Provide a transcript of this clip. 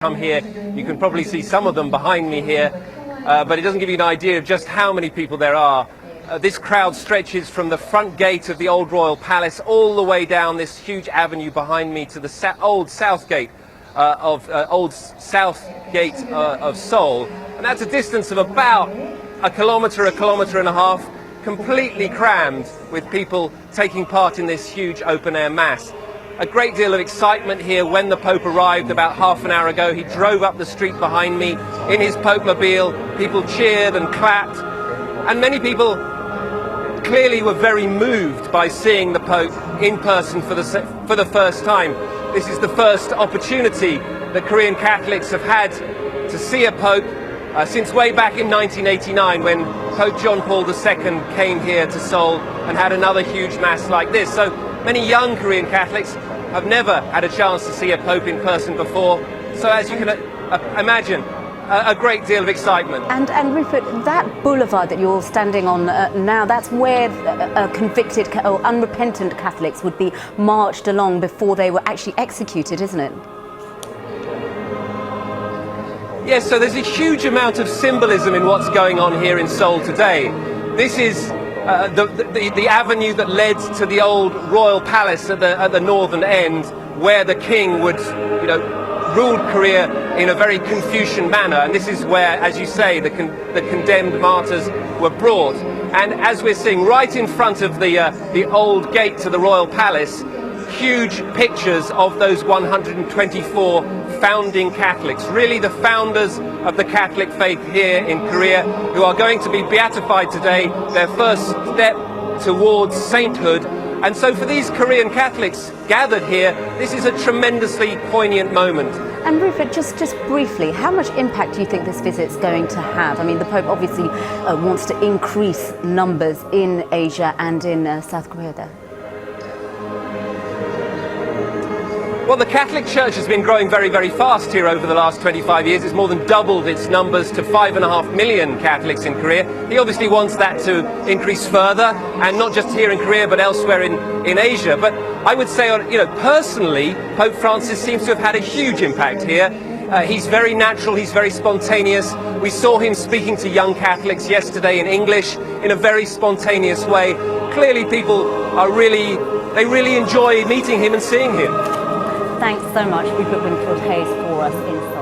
Come here, you can probably see some of them behind me here, but it doesn't give you an idea of just how many people there are. This crowd stretches from the front gate of the old royal palace all the way down this huge avenue behind me to the old south gate of Seoul, and that's a distance of about a kilometre and a half, completely crammed with people taking part in this huge open-air mass. A great deal of excitement here when the Pope arrived about half an hour ago. He drove up the street behind me in his Pope-mobile. People cheered and clapped, and many people clearly were very moved by seeing the Pope in person for the first time. This is the first opportunity that Korean Catholics have had to see a Pope since way back in 1989, when Pope John Paul II came here to Seoul and had another huge mass like this. So many young Korean Catholics have never had a chance to see a Pope in person before. So as you can imagine, a great deal of excitement. And Rupert, that boulevard that you're standing on now, that's where convicted or unrepentant Catholics would be marched along before they were actually executed, isn't it? Yes, so there's a huge amount of symbolism in what's going on here in Seoul today. This is the avenue that led to the old royal palace at the northern end, where the king would, ruled Korea in a very Confucian manner. And this is where, as you say, the condemned martyrs were brought. And as we're seeing right in front of the old gate to the royal palace, huge pictures of those 124 founding Catholics, really the founders of the Catholic faith here in Korea, who are going to be beatified today, their first step towards sainthood. And so for these Korean Catholics gathered here, this is a tremendously poignant moment. And Rupert, just briefly, how much impact do you think this visit's going to have? I mean, the Pope obviously wants to increase numbers in Asia and in South Korea there. Well, the Catholic Church has been growing very, very fast here over the last 25 years. It's more than doubled its numbers to 5.5 million Catholics in Korea. He obviously wants that to increase further, and not just here in Korea, but elsewhere in Asia. But I would say, personally, Pope Francis seems to have had a huge impact here. He's very natural, he's very spontaneous. We saw him speaking to young Catholics yesterday in English in a very spontaneous way. Clearly people they really enjoy meeting him and seeing him. Thanks so much, Rupert Wingfield-Hayes, for us in Seoul.